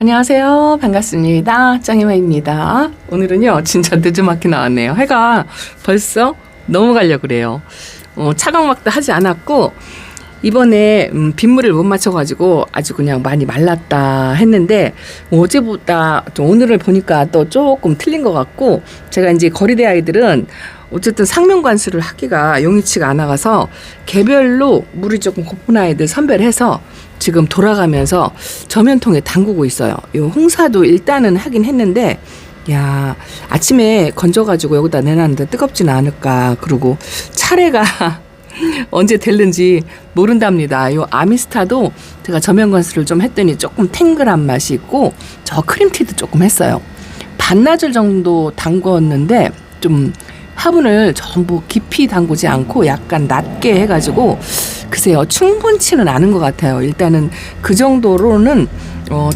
안녕하세요. 반갑습니다. 짱이마입니다. 오늘은요, 진짜 늦지막히 나왔네요. 해가 벌써 넘어가려고 그래요. 차광막도 하지 않았고, 이번에 빗물을 못 맞춰가지고 아주 그냥 많이 말랐다 했는데, 어제보다 좀 오늘을 보니까 또 조금 틀린 것 같고, 제가 이제 거리대 아이들은 어쨌든 상면관수를 하기가 용이치가 않아가서 개별로 물이 조금 고픈 아이들 선별해서 지금 돌아가면서 저면통에 담그고 있어요. 이 홍사도 일단은 하긴 했는데, 야, 아침에 건져가지고 여기다 내놨는데 뜨겁지는 않을까. 그리고 차례가 언제 될는지 모른답니다. 요 아미스타도 제가 저면관수를 좀 했더니 조금 탱글한 맛이 있고, 저 크림티도 조금 했어요. 반나절 정도 담궜는데 좀 화분을 전부 깊이 담그지 않고 약간 낮게 해가지고, 글쎄요, 충분치는 않은 것 같아요. 일단은 그 정도로는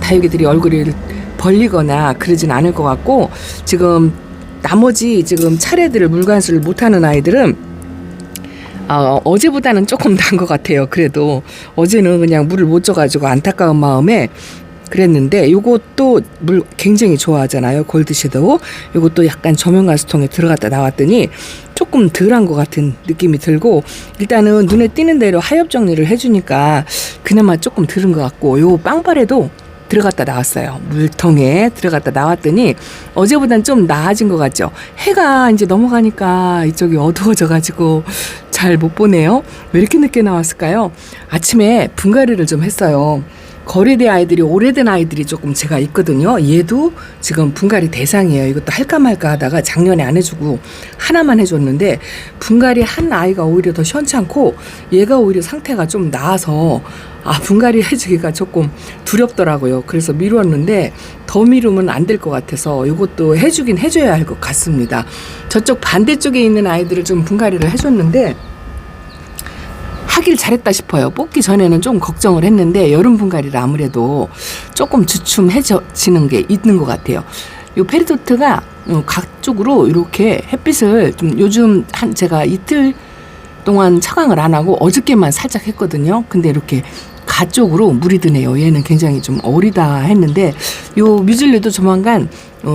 다육이들이 얼굴이 벌리거나 그러진 않을 것 같고, 지금 나머지 지금 차례들을 물관수를 못하는 아이들은 어제보다는 조금 나은 것 같아요. 그래도 어제는 그냥 물을 못 줘가지고 안타까운 마음에 그랬는데, 요것도 물 굉장히 좋아하잖아요. 골드 섀도우. 요것도 약간 저면가스통에 들어갔다 나왔더니 조금 덜한 것 같은 느낌이 들고, 일단은 눈에 띄는 대로 하엽 정리를 해주니까 그나마 조금 덜은 것 같고, 요 빵발에도 들어갔다 나왔어요. 물통에 들어갔다 나왔더니 어제보단 좀 나아진 것 같죠. 해가 이제 넘어가니까 이쪽이 어두워져가지고 잘 못 보네요. 왜 이렇게 늦게 나왔을까요? 아침에 분갈이를 좀 했어요. 거리대 아이들이, 오래된 아이들이 조금 제가 있거든요. 얘도 지금 분갈이 대상이에요. 이것도 할까 말까 하다가 작년에 안 해주고 하나만 해줬는데, 분갈이 한 아이가 오히려 더 시원찮고 얘가 오히려 상태가 좀 나아서 분갈이 해주기가 조금 두렵더라고요. 그래서 미뤘는데 더 미루면 안 될 것 같아서 이것도 해주긴 해줘야 할 것 같습니다. 저쪽 반대쪽에 있는 아이들을 좀 분갈이를 해줬는데 하길 잘했다 싶어요. 뽑기 전에는 좀 걱정을 했는데 여름 분갈이라 아무래도 조금 주춤해지는 게 있는 것 같아요. 요 페리도트가 각쪽으로 이렇게 햇빛을 좀 요즘 제가 이틀 동안 차광을 안 하고 어저께만 살짝 했거든요. 근데 이렇게 가쪽으로 물이 드네요. 얘는 굉장히 좀 어리다 했는데, 요 뮤즐리도 조만간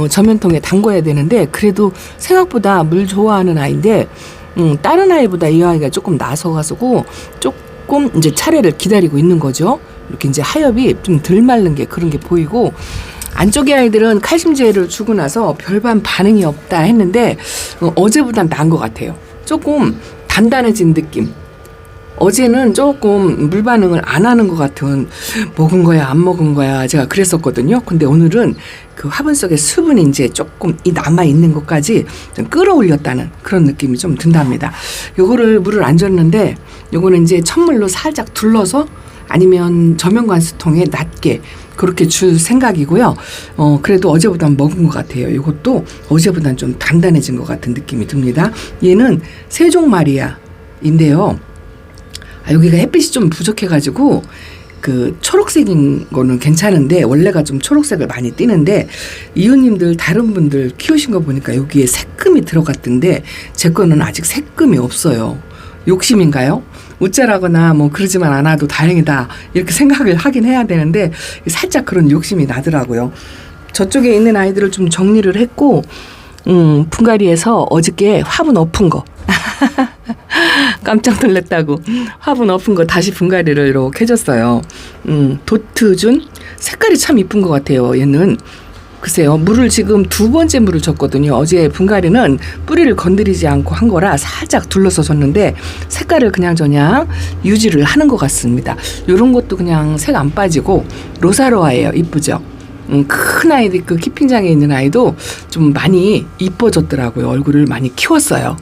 저면통에 담궈야 되는데, 그래도 생각보다 물 좋아하는 아이인데 다른 아이보다 이 아이가 조금 나서가지고 조금 이제 차례를 기다리고 있는 거죠. 이렇게 이제 하엽이 좀 덜 마른 게 그런 게 보이고, 안쪽의 아이들은 칼슘제를 주고 나서 별반 반응이 없다 했는데 어제보단 나은 것 같아요. 조금 단단해진 느낌. 어제는 조금 물 반응을 안 하는 것 같은, 먹은 거야 안 먹은 거야 제가 그랬었거든요. 근데 오늘은 그 화분 속에 수분이 이제 조금 남아 있는 것까지 좀 끌어올렸다는 그런 느낌이 좀 든답니다. 요거를 물을 안 줬는데, 요거는 이제 찬물로 살짝 둘러서 아니면 저면관수통에 낮게 그렇게 줄 생각이고요. 그래도 어제보단 먹은 것 같아요. 이것도 어제보단 좀 단단해진 것 같은 느낌이 듭니다. 얘는 세종마리아인데요. 여기가 햇빛이 좀 부족해가지고 그 초록색인 거는 괜찮은데, 원래가 좀 초록색을 많이 띠는데, 이웃님들 다른 분들 키우신 거 보니까 여기에 색금이 들어갔던데 제 거는 아직 색금이 없어요. 욕심인가요? 우짜라거나 뭐 그러지만 않아도 다행이다 이렇게 생각을 하긴 해야 되는데 살짝 그런 욕심이 나더라고요. 저쪽에 있는 아이들을 좀 정리를 했고, 분갈이에서 어저께 화분 엎은 거 깜짝 놀랐다고 화분 엎은 거 다시 분갈이를 이렇게 해줬어요. 도트준 색깔이 참 이쁜 것 같아요. 얘는 글쎄요, 물을 지금 두 번째 물을 줬거든요. 어제 분갈이는 뿌리를 건드리지 않고 한 거라 살짝 둘러서 줬는데 색깔을 그냥 유지를 하는 것 같습니다. 이런 것도 그냥 색 안 빠지고 로사로아예요. 이쁘죠? 큰 아이들, 그 키핑장에 있는 아이도 좀 많이 이뻐졌더라고요. 얼굴을 많이 키웠어요.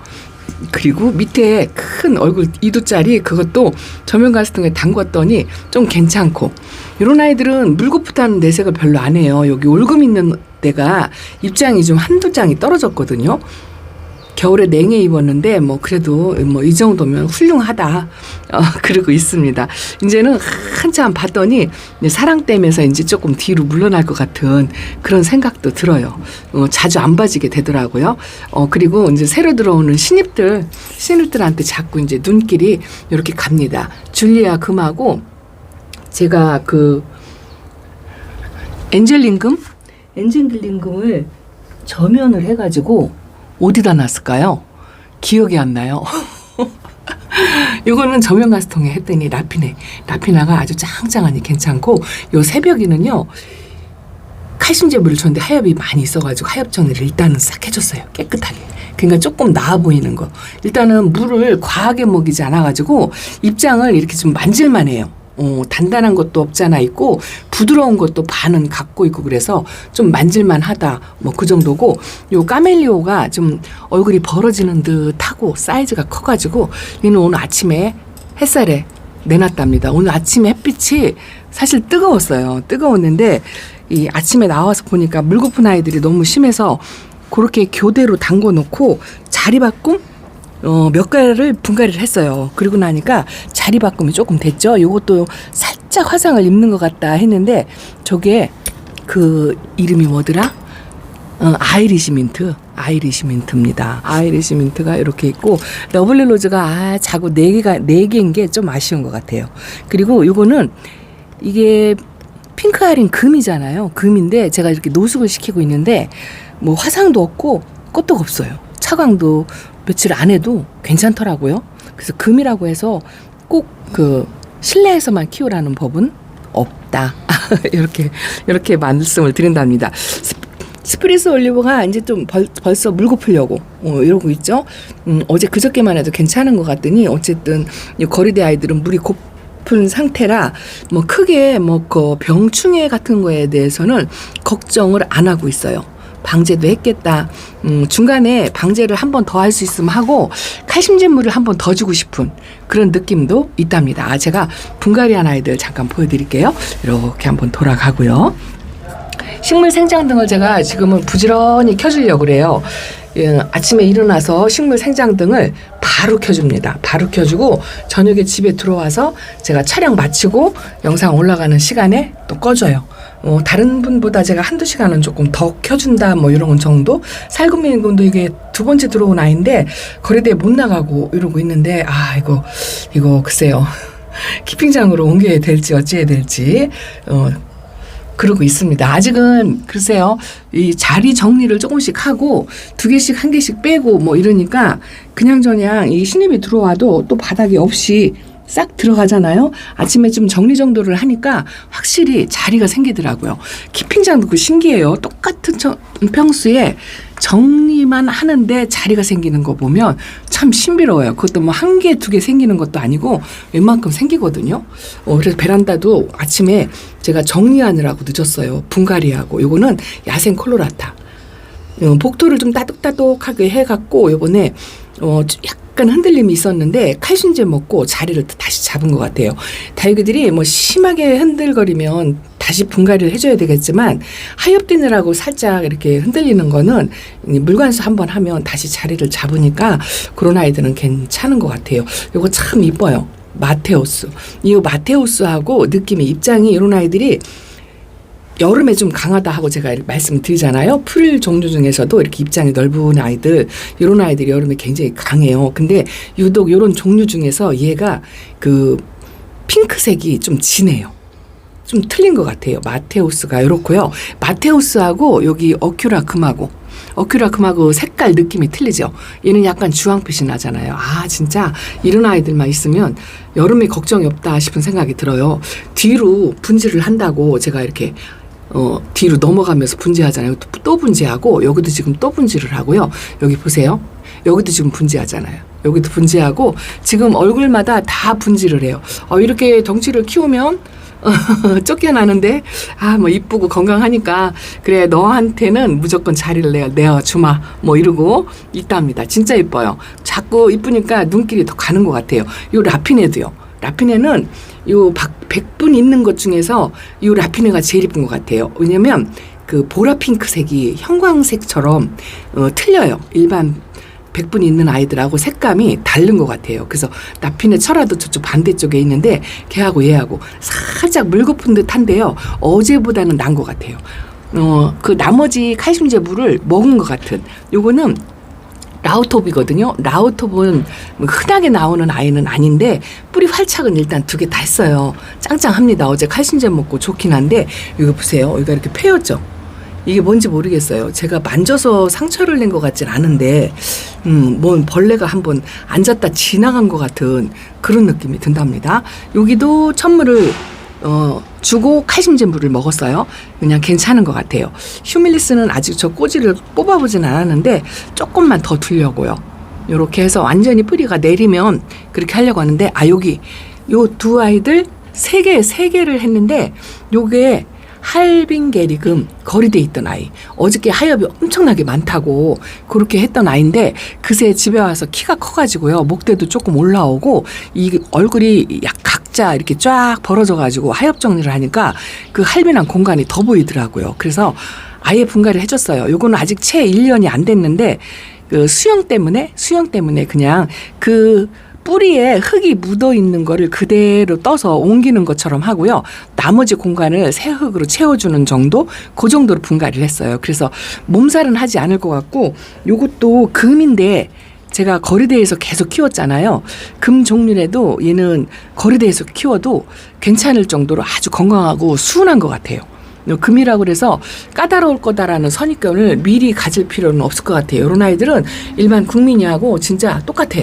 그리고 밑에 큰 얼굴 2두짜리 그것도 저면가스통에 담궜더니 좀 괜찮고, 이런 아이들은 물고프다는 내색을 별로 안 해요. 여기 올금 있는 데가 입장이 좀 한두 장이 떨어졌거든요. 겨울에 냉해 입었는데 뭐 그래도 뭐 이 정도면 훌륭하다 그러고 있습니다. 이제는 한참 봤더니 사랑댐에서 이제 조금 뒤로 물러날 것 같은 그런 생각도 들어요. 자주 안 봐지게 되더라고요. 그리고 이제 새로 들어오는 신입들한테 자꾸 이제 눈길이 이렇게 갑니다. 줄리아 금하고 제가 그 엔젤링금? 엔젤링금을 저면을 해가지고 어디다 놨을까요? 기억이 안 나요. 이거는 저면 가스통에 했더니 라피나가 아주 짱짱하니 괜찮고, 요 새벽에는요 칼슘제물을 줬는데 하엽이 많이 있어가지고 하엽 정리를 일단은 싹 해줬어요. 깨끗하게. 그러니까 조금 나아 보이는 거. 일단은 물을 과하게 먹이지 않아가지고 입장을 이렇게 좀 만질만 해요. 단단한 것도 없잖아 있고 부드러운 것도 반은 갖고 있고, 그래서 좀 만질만 하다 뭐 그 정도고, 요 까멜리오가 좀 얼굴이 벌어지는 듯하고 사이즈가 커가지고 얘는 오늘 아침에 햇살에 내놨답니다. 오늘 아침에 햇빛이 사실 뜨거웠는데 이 아침에 나와서 보니까 물고픈 아이들이 너무 심해서 그렇게 교대로 담궈 놓고 자리바꿈 몇 가를 분갈이를 했어요. 그리고 나니까 자리바꿈이 조금 됐죠. 요것도 살짝 화상을 입는 것 같다 했는데, 저게 그 이름이 뭐더라? 아이리시 민트입니다. 아이리시 민트가 이렇게 있고, 러블리 로즈가 자꾸 4개인 게 좀 아쉬운 것 같아요. 그리고 요거는 이게 핑크 아린 금이잖아요. 금인데 제가 이렇게 노숙을 시키고 있는데 뭐 화상도 없고 끄떡 없어요. 차광도 며칠 안 해도 괜찮더라고요. 그래서 금이라고 해서 꼭 그 실내에서만 키우라는 법은 없다. 이렇게 말씀을 드린답니다. 스프리스 올리브가 이제 좀 벌써 물고 풀려고 이러고 있죠. 어제 그저께만 해도 괜찮은 것 같더니 어쨌든 이 거리대 아이들은 물이 고픈 상태라 뭐 크게 뭐 그 병충해 같은 거에 대해서는 걱정을 안 하고 있어요. 방제도 했겠다. 중간에 방제를 한 번 더 할 수 있으면 하고 칼슘제물을 한 번 더 주고 싶은 그런 느낌도 있답니다. 제가 분갈이한 아이들 잠깐 보여드릴게요. 이렇게 한번 돌아가고요. 식물 생장등을 제가 지금은 부지런히 켜주려고 그래요. 아침에 일어나서 식물 생장등을 바로 켜줍니다. 바로 켜주고 저녁에 집에 들어와서 제가 촬영 마치고 영상 올라가는 시간에 또 꺼줘요. 다른 분보다 제가 한두 시간은 조금 더 켜준다 뭐 이런 정도. 살구민군도 이게 2번째 들어온 아이인데 거리대에 못 나가고 이러고 있는데 이거 글쎄요. 키핑장으로 옮겨야 될지 어찌해야 될지 그러고 있습니다. 아직은 글쎄요. 이 자리 정리를 조금씩 하고 2개씩 1개씩 빼고 뭐 이러니까 그냥저냥 이 신입이 들어와도 또 바닥이 없이 싹 들어가잖아요. 아침에 좀 정리정돈을 하니까 확실히 자리가 생기더라고요. 키핑장도 그 신기해요. 똑같은 평수에 정리만 하는데 자리가 생기는 거 보면 참 신비로워요. 그것도 뭐 1개, 2개 생기는 것도 아니고 웬만큼 생기거든요. 그래서 베란다도 아침에 제가 정리하느라고 늦었어요. 분갈이하고. 요거는 야생 콜로라타. 복도를 좀 따뜻하게 해갖고 요번에 약간 흔들림이 있었는데 칼슘제 먹고 자리를 다시 잡은 것 같아요. 다육이들이 뭐 심하게 흔들거리면 다시 분갈이를 해줘야 되겠지만 하엽되느라고 살짝 이렇게 흔들리는 거는 물관수 한번 하면 다시 자리를 잡으니까 그런 아이들은 괜찮은 것 같아요. 이거 참 이뻐요. 마테우스. 이 마테우스하고 느낌의 입장이 이런 아이들이 여름에 좀 강하다 하고 제가 말씀드리잖아요. 풀 종류 중에서도 이렇게 입장이 넓은 아이들, 이런 아이들이 여름에 굉장히 강해요. 근데 유독 이런 종류 중에서 얘가 그 핑크색이 좀 진해요. 좀 틀린 것 같아요. 마테우스가 이렇고요. 마테우스하고 여기 어큐라금하고 색깔 느낌이 틀리죠. 얘는 약간 주황빛이 나잖아요. 진짜 이런 아이들만 있으면 여름에 걱정이 없다 싶은 생각이 들어요. 뒤로 분지를 한다고 제가 이렇게 뒤로 넘어가면서 분지하잖아요. 또 분지하고 여기도 지금 또 분지를 하고요. 여기 보세요. 여기도 지금 분지하잖아요. 여기도 분지하고 지금 얼굴마다 다 분지를 해요. 이렇게 덩치를 키우면 쫓겨나는데 뭐 이쁘고 건강하니까 그래 너한테는 무조건 자리를 내어주마 뭐 이러고 있답니다. 진짜 이뻐요. 자꾸 이쁘니까 눈길이 더 가는 것 같아요. 요 라피네도요. 라피네는 요 100분 있는 것 중에서 요 라피네가 제일 이쁜 것 같아요. 왜냐면 그 보라 핑크색이 형광색처럼 틀려요. 일반 100분 있는 아이들하고 색감이 다른 것 같아요. 그래서 라피네 철화도 저쪽 반대쪽에 있는데 걔하고 얘하고 살짝 물거품 듯한데요. 어제보다는 나은 것 같아요. 그 나머지 칼슘제 물을 먹은 것 같은 요거는 라우톱이거든요. 라우톱은 흔하게 나오는 아이는 아닌데 뿌리 활착은 일단 2개 다 했어요. 짱짱합니다. 어제 칼슘제 먹고 좋긴 한데 이거 보세요. 여기가 이렇게 패였죠. 이게 뭔지 모르겠어요. 제가 만져서 상처를 낸 것 같진 않은데 뭔 벌레가 한번 앉았다 지나간 것 같은 그런 느낌이 든답니다. 여기도 천물을 주고 칼슘제 물을 먹었어요. 그냥 괜찮은 것 같아요. 휴밀리스는 아직 저 꼬지를 뽑아보진 않았는데 조금만 더 두려고요. 요렇게 해서 완전히 뿌리가 내리면 그렇게 하려고 하는데 여기 요 2 아이들 3개를 했는데 요게 할빈게리금 거리대에 있던 아이, 어저께 하엽이 엄청나게 많다고 그렇게 했던 아이인데 그새 집에 와서 키가 커가지고요, 목대도 조금 올라오고 이 얼굴이 각자 이렇게 쫙 벌어져가지고 하엽 정리를 하니까 그 할빈한 공간이 더 보이더라고요. 그래서 아예 분갈이를 해줬어요. 요거는 아직 채 1년이 안 됐는데 그 수영 때문에 그냥 그 뿌리에 흙이 묻어 있는 거를 그대로 떠서 옮기는 것처럼 하고요. 나머지 공간을 새 흙으로 채워주는 정도? 그 정도로 분갈이를 했어요. 그래서 몸살은 하지 않을 것 같고, 요것도 금인데 제가 거리대에서 계속 키웠잖아요. 금 종류라도 얘는 거리대에서 키워도 괜찮을 정도로 아주 건강하고 수운한 것 같아요. 금이라고 그래서 까다로울 거다라는 선입견을 미리 가질 필요는 없을 것 같아요. 이런 아이들은 일반 국민이하고 진짜 똑같아.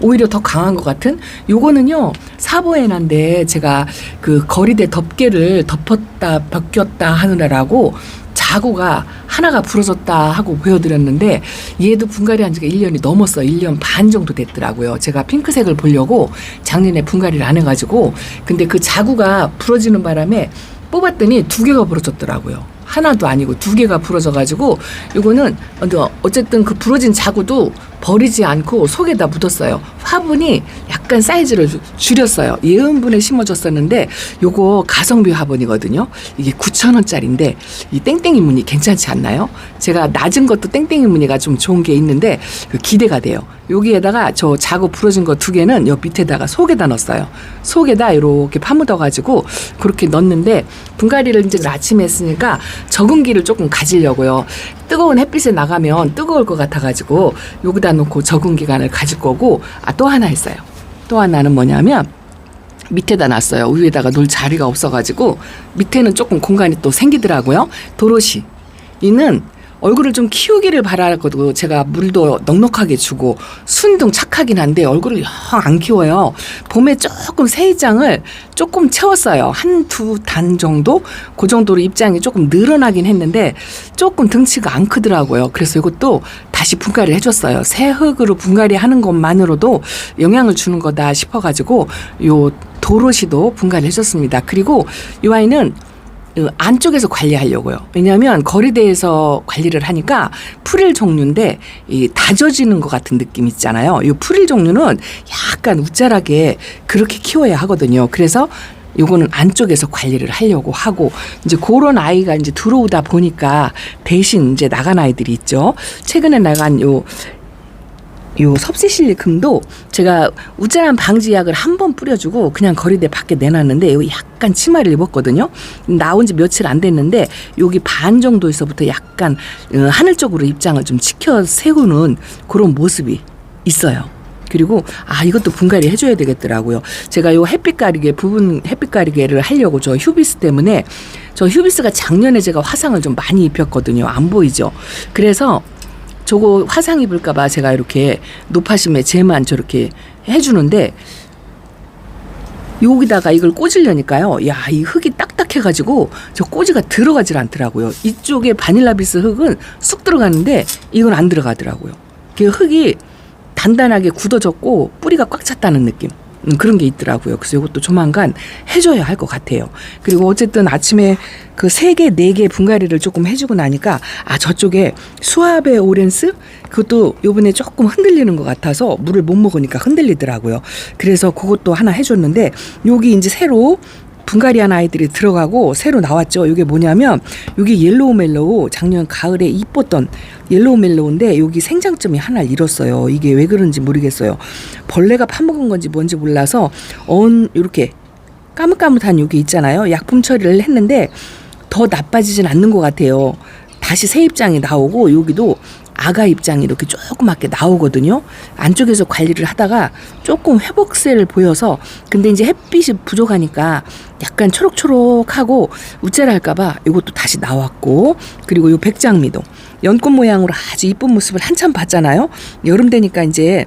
오히려 더 강한 것 같은. 요거는요 사보에난데 제가 그 거리대 덮개를 덮었다 벗겼다 하느라고 자구가 하나가 부러졌다 하고 보여드렸는데 얘도 분갈이 한 지가 1년이 넘었어요. 1년 반 정도 됐더라고요. 제가 핑크색을 보려고 작년에 분갈이를 안 해가지고, 근데 그 자구가 부러지는 바람에 뽑았더니 2개가 부러졌더라고요. 하나도 아니고 2개가 부러져가지고 요거는 어쨌든 그 부러진 자구도 버리지 않고 속에다 묻었어요. 화분이 약간 사이즈를 줄였어요. 예은분에 심어줬었는데 요거 가성비 화분이거든요. 이게 9,000원짜리인데 이 땡땡이 무늬 괜찮지 않나요? 제가 낮은 것도 땡땡이 무늬가 좀 좋은 게 있는데 기대가 돼요. 여기에다가 저 자구 부러진 거 2개는 요 밑에다가 속에다 넣었어요. 속에다 이렇게 파묻어가지고 그렇게 넣었는데 분갈이를 이제 아침에 했으니까 적응기를 조금 가지려고요. 뜨거운 햇빛에 나가면 뜨거울 것 같아가지고 여기다 놓고 적응 기간을 가질 거고, 또 하나 했어요. 또 하나는 뭐냐면 밑에다 놨어요. 위에다가 놓을 자리가 없어가지고 밑에는 조금 공간이 또 생기더라고요. 도로시. 이는 얼굴을 좀 키우기를 바라거든요. 제가 물도 넉넉하게 주고 순둥 착하긴 한데 얼굴을 영 안 키워요. 봄에 조금 새 입장을 조금 채웠어요. 1-2단 정도? 그 정도로 입장이 조금 늘어나긴 했는데 조금 등치가 안 크더라고요. 그래서 이것도 다시 분갈이를 해줬어요. 새 흙으로 분갈이 하는 것만으로도 영향을 주는 거다 싶어가지고 요 도로시도 분갈이 해줬습니다. 그리고 이 아이는 안쪽에서 관리하려고요. 왜냐하면 거리대에서 관리를 하니까 프릴 종류인데 다져지는 것 같은 느낌 있잖아요. 이 프릴 종류는 약간 웃자하게 그렇게 키워야 하거든요. 그래서 요거는 안쪽에서 관리를 하려고 하고, 이제 그런 아이가 이제 들어오다 보니까 대신 이제 나간 아이들이 있죠. 최근에 나간 요 섭세실리금도 제가 우짜란 방지약을 한 번 뿌려주고 그냥 거리대 밖에 내놨는데 여기 약간 치마를 입었거든요. 나온 지 며칠 안 됐는데 여기 반 정도에서부터 약간 하늘 쪽으로 입장을 좀 지켜 세우는 그런 모습이 있어요. 그리고 이것도 분갈이 해줘야 되겠더라고요. 제가 요 햇빛 가리개를 하려고 저 휴비스 때문에, 저 휴비스가 작년에 제가 화상을 좀 많이 입혔거든요. 안 보이죠? 그래서 저거 화상 입을까봐 제가 이렇게 높아심에 쟤만 저렇게 해주는데, 여기다가 이걸 꽂으려니까요. 이 흙이 딱딱해가지고 저 꽂이가 들어가질 않더라고요. 이쪽에 바닐라비스 흙은 쑥 들어가는데 이건 안 들어가더라고요. 그 흙이 단단하게 굳어졌고 뿌리가 꽉 찼다는 느낌. 그런 게 있더라고요. 그래서 이것도 조만간 해줘야 할 것 같아요. 그리고 어쨌든 아침에 그 3개, 4개 분갈이를 조금 해주고 나니까 저쪽에 수아베 오렌스 그것도 요번에 조금 흔들리는 것 같아서 물을 못 먹으니까 흔들리더라고요. 그래서 그것도 하나 해줬는데, 여기 이제 새로 분갈이한 아이들이 들어가고 새로 나왔죠. 이게 뭐냐면 여기 옐로우 멜로우, 작년 가을에 이뻤던 옐로우 멜로우인데 여기 생장점이 하나 잃었어요. 이게 왜 그런지 모르겠어요. 벌레가 파먹은 건지 뭔지 몰라서 이렇게 까뭇까뭇한 여기 있잖아요. 약품 처리를 했는데 더 나빠지진 않는 것 같아요. 다시 새 입장이 나오고 여기도 아가 입장이 이렇게 조그맣게 나오거든요. 안쪽에서 관리를 하다가 조금 회복세를 보여서 근데 이제 햇빛이 부족하니까 약간 초록초록하고 우째랄까봐 이것도 다시 나왔고 그리고 요 백장미도 연꽃 모양으로 아주 이쁜 모습을 한참 봤잖아요. 여름 되니까 이제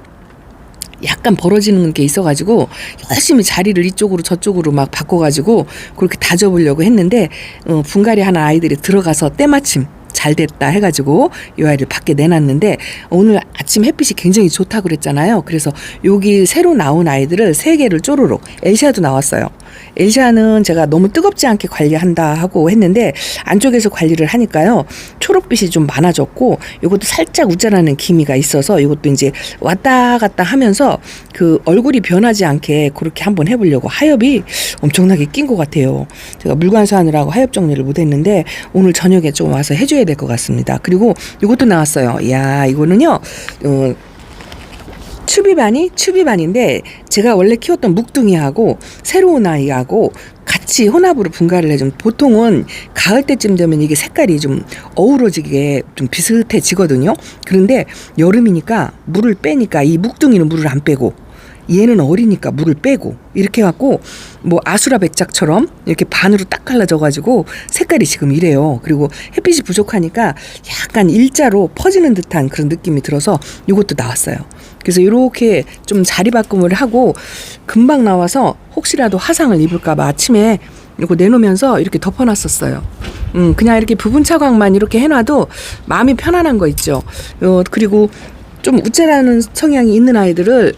약간 벌어지는 게 있어가지고 열심히 자리를 이쪽으로 저쪽으로 막 바꿔가지고 그렇게 다져보려고 했는데 분갈이 하는 아이들이 들어가서 때마침 잘 됐다 해가지고 이 아이를 밖에 내놨는데 오늘 아침 햇빛이 굉장히 좋다고 그랬잖아요. 그래서 여기 새로 나온 아이들을 3개를 쪼르륵 엘샤도 나왔어요. 엘샤는 제가 너무 뜨겁지 않게 관리한다 하고 했는데 안쪽에서 관리를 하니까요. 초록빛이 좀 많아졌고 이것도 살짝 우짜라는 기미가 있어서 이것도 이제 왔다 갔다 하면서 그 얼굴이 변하지 않게 그렇게 한번 해보려고 하엽이 엄청나게 낀 것 같아요. 제가 물관수하느라고 하엽 정리를 못했는데 오늘 저녁에 좀 와서 해줘야 될 것 같습니다. 그리고 이것도 나왔어요. 이야 이거는요. 추비반인데 제가 원래 키웠던 묵둥이하고 새로운 아이하고 같이 혼합으로 분갈이를 해준 보통은 가을 때쯤 되면 이게 색깔이 좀 어우러지게 좀 비슷해지거든요. 그런데 여름이니까 물을 빼니까 이 묵둥이는 물을 안 빼고 얘는 어리니까 물을 빼고 이렇게 해갖고 뭐 아수라 백작처럼 이렇게 반으로 딱 갈라져가지고 색깔이 지금 이래요. 그리고 햇빛이 부족하니까 약간 일자로 퍼지는 듯한 그런 느낌이 들어서 이것도 나왔어요. 그래서 이렇게 좀 자리 바꿈을 하고 금방 나와서 혹시라도 화상을 입을까봐 아침에 이거 내놓으면서 이렇게 덮어놨었어요. 그냥 이렇게 부분 차광만 이렇게 해놔도 마음이 편안한 거 있죠. 그리고 좀 우째라는 성향이 있는 아이들을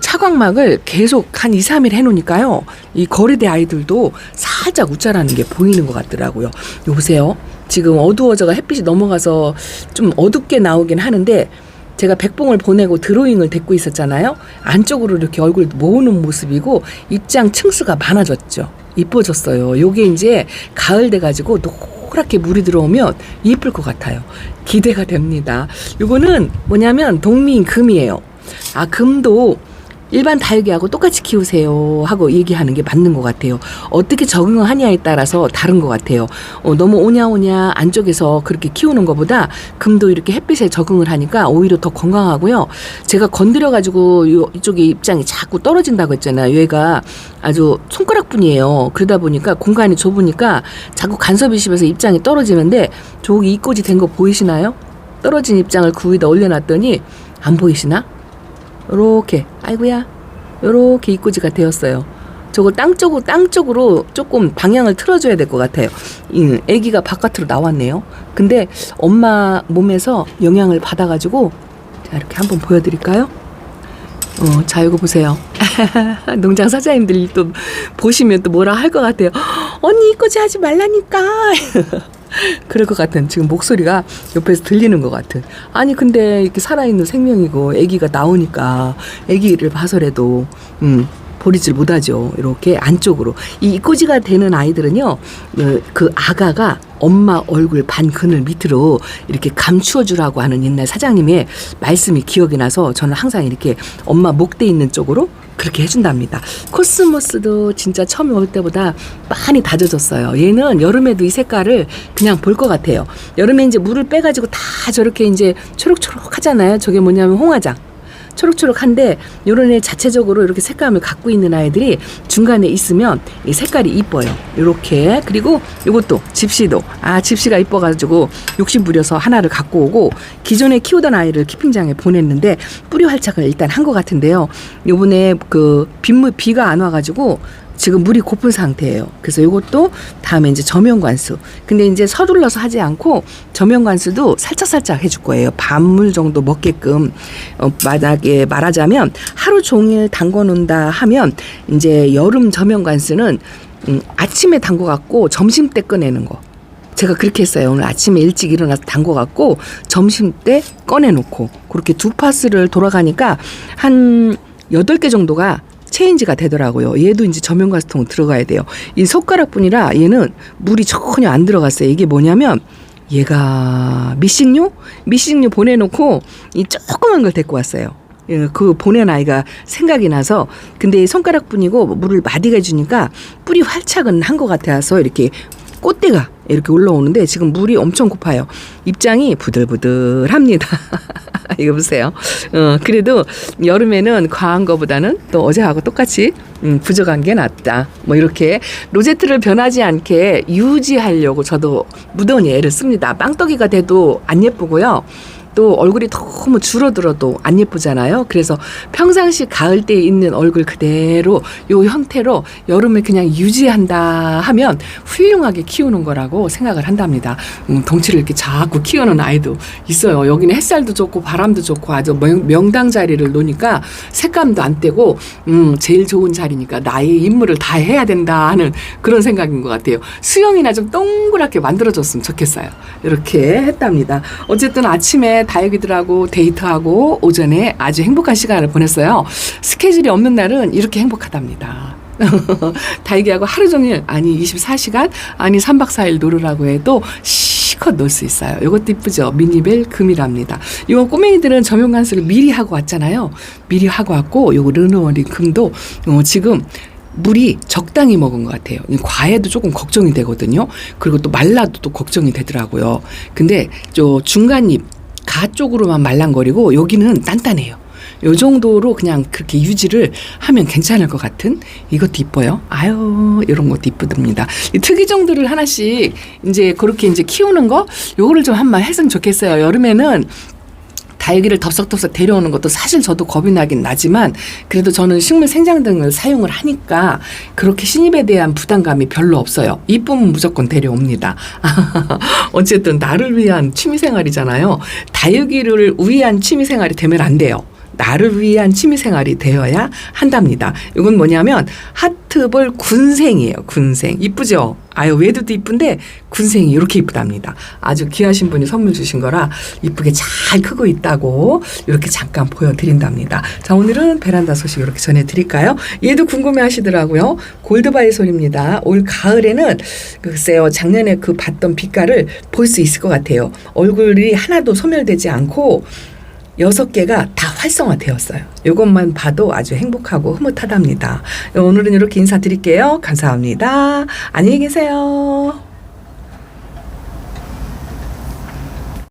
차광막을 계속 한 2, 3일 해놓으니까요. 이 거리대 아이들도 살짝 우짜라는 게 보이는 것 같더라고요. 여보세요. 지금 어두워져가 햇빛이 넘어가서 좀 어둡게 나오긴 하는데 제가 백봉을 보내고 드로잉을 데리고 있었잖아요. 안쪽으로 이렇게 얼굴 모으는 모습이고 입장 층수가 많아졌죠. 이뻐졌어요. 요게 이제 가을 돼가지고 노랗게 물이 들어오면 이쁠 것 같아요. 기대가 됩니다. 요거는 뭐냐면 동미인 금이에요. 아 금도 일반 다육이하고 똑같이 키우세요 하고 얘기하는 게 맞는 것 같아요. 어떻게 적응을 하냐에 따라서 다른 것 같아요. 너무 오냐오냐 안쪽에서 그렇게 키우는 것보다 금도 이렇게 햇빛에 적응을 하니까 오히려 더 건강하고요. 제가 건드려가지고 이쪽에 입장이 자꾸 떨어진다고 했잖아요. 얘가 아주 손가락뿐이에요. 그러다 보니까 공간이 좁으니까 자꾸 간섭이 심해서 입장이 떨어지는데 저기 이꼬지 된 거 보이시나요? 떨어진 입장을 그 위에다 올려놨더니 안 보이시나? 요렇게 아이고야 요렇게 이꼬지가 되었어요. 저거 땅 쪽으로 조금 방향을 틀어줘야 될 것 같아요. 아기가 바깥으로 나왔네요. 근데 엄마 몸에서 영향을 받아가지고 자 이렇게 한번 보여드릴까요? 자 이거 보세요. 농장 사장님들이 또 보시면 또 뭐라 할 것 같아요. 언니 이꼬지 하지 말라니까. 그럴 것 같은 지금 목소리가 옆에서 들리는 것 같은. 아니 근데 이렇게 살아있는 생명이고 아기가 나오니까 아기를 봐서라도 버리질 못하죠. 이렇게 안쪽으로 이 이꼬지가 되는 아이들은요 그 아가가 엄마 얼굴 반 그늘 밑으로 이렇게 감추어 주라고 하는 옛날 사장님의 말씀이 기억이 나서 저는 항상 이렇게 엄마 목대 있는 쪽으로 그렇게 해준답니다. 코스모스도 진짜 처음에 올 때보다 많이 다져졌어요. 얘는 여름에도 이 색깔을 그냥 볼 것 같아요. 여름에 이제 물을 빼가지고 다 저렇게 이제 초록초록 하잖아요. 저게 뭐냐면 홍화장. 초록초록한데 요런 애 자체적으로 이렇게 색감을 갖고 있는 아이들이 중간에 있으면 이 색깔이 이뻐요. 요렇게. 그리고 요것도 집시도 집시가 이뻐가지고 욕심 부려서 하나를 갖고 오고 기존에 키우던 아이를 키핑장에 보냈는데 뿌리 활착을 일단 한 것 같은데요. 요번에 그 비가 안 와가지고 지금 물이 고픈 상태예요. 그래서 이것도 다음에 이제 저면관수. 근데 이제 서둘러서 하지 않고 저면관수도 살짝살짝 해줄 거예요. 반물 정도 먹게끔. 만약에 말하자면 하루 종일 담궈 놓는다 하면 이제 여름 저면관수는 아침에 담궈 갖고 점심 때 꺼내는 거. 제가 그렇게 했어요. 오늘 아침에 일찍 일어나서 담궈 갖고 점심 때 꺼내놓고 그렇게 2파스를 돌아가니까 한 8개 정도가 체인지가 되더라고요. 얘도 이제 저면가스통 들어가야 돼요. 이 손가락뿐이라 얘는 물이 전혀 안 들어갔어요. 이게 뭐냐면 얘가 미싱류 보내놓고 이 조그만 걸 데리고 왔어요. 그 보낸 아이가 생각이 나서 근데 손가락뿐이고 물을 마디가 해주니까 뿌리 활착은 한 것 같아서 이렇게 꽃대가 이렇게 올라오는데 지금 물이 엄청 고파요. 입장이 부들부들합니다. 이거 보세요. 그래도 여름에는 과한 거보다는 또 어제하고 똑같이 부족한 게 낫다. 뭐 이렇게 로제트를 변하지 않게 유지하려고 저도 무던히 애를 씁니다. 빵떡이가 돼도 안 예쁘고요. 또 얼굴이 너무 줄어들어도 안 예쁘잖아요. 그래서 평상시 가을 때 있는 얼굴 그대로 요 형태로 여름에 그냥 유지한다 하면 훌륭하게 키우는 거라고 생각을 한답니다. 덩치를 이렇게 자꾸 키우는 아이도 있어요. 여기는 햇살도 좋고 바람도 좋고 아주 명당 자리를 놓으니까 색감도 안 떼고 제일 좋은 자리니까 나의 임무를 다 해야 된다 하는 그런 생각인 것 같아요. 수영이나 좀 동그랗게 만들어줬으면 좋겠어요. 이렇게 했답니다. 어쨌든 아침에 다육이들하고 데이트하고 오전에 아주 행복한 시간을 보냈어요. 스케줄이 없는 날은 이렇게 행복하답니다. 다육이하고 하루 종일 아니 24시간 아니 3박 4일 놀으라고 해도 실컷 놀 수 있어요. 이것도 이쁘죠. 미니벨 금이랍니다. 요 꼬맹이들은 점용 관수를 미리 하고 왔잖아요. 미리 하고 왔고 요거 르누어리 금도 지금 물이 적당히 먹은 것 같아요. 과해도 조금 걱정이 되거든요. 그리고 또 말라도 또 걱정이 되더라고요. 근데 저 중간잎 가 쪽으로만 말랑거리고 여기는 단단해요. 요 정도로 그냥 그렇게 유지를 하면 괜찮을 것 같은 이것도 이뻐요. 아유, 이런 것도 이쁘답니다. 이 특이종들을 하나씩 이제 그렇게 이제 키우는 거 요거를 좀 한번 했으면 좋겠어요. 여름에는 다육이를 덥석덥석 데려오는 것도 사실 저도 겁이 나긴 나지만 그래도 저는 식물 생장 등을 사용을 하니까 그렇게 신입에 대한 부담감이 별로 없어요. 이쁘면 무조건 데려옵니다. 어쨌든 나를 위한 취미생활이잖아요. 다육이를 위한 취미생활이 되면 안 돼요. 나를 위한 취미생활이 되어야 한답니다. 이건 뭐냐면 하트볼 군생이에요. 군생. 이쁘죠? 아유, 외도도 이쁜데 군생이 이렇게 이쁘답니다. 아주 귀하신 분이 선물 주신 거라 이쁘게 잘 크고 있다고 이렇게 잠깐 보여드린답니다. 자, 오늘은 베란다 소식 이렇게 전해드릴까요? 얘도 궁금해 하시더라고요. 골드바이솔입니다. 올 가을에는 글쎄요, 작년에 그 봤던 빛깔을 볼 수 있을 것 같아요. 얼굴이 하나도 소멸되지 않고 6개가 다 활성화되었어요. 이것만 봐도 아주 행복하고 흐뭇하답니다. 오늘은 이렇게 인사드릴게요. 감사합니다. 안녕히 계세요.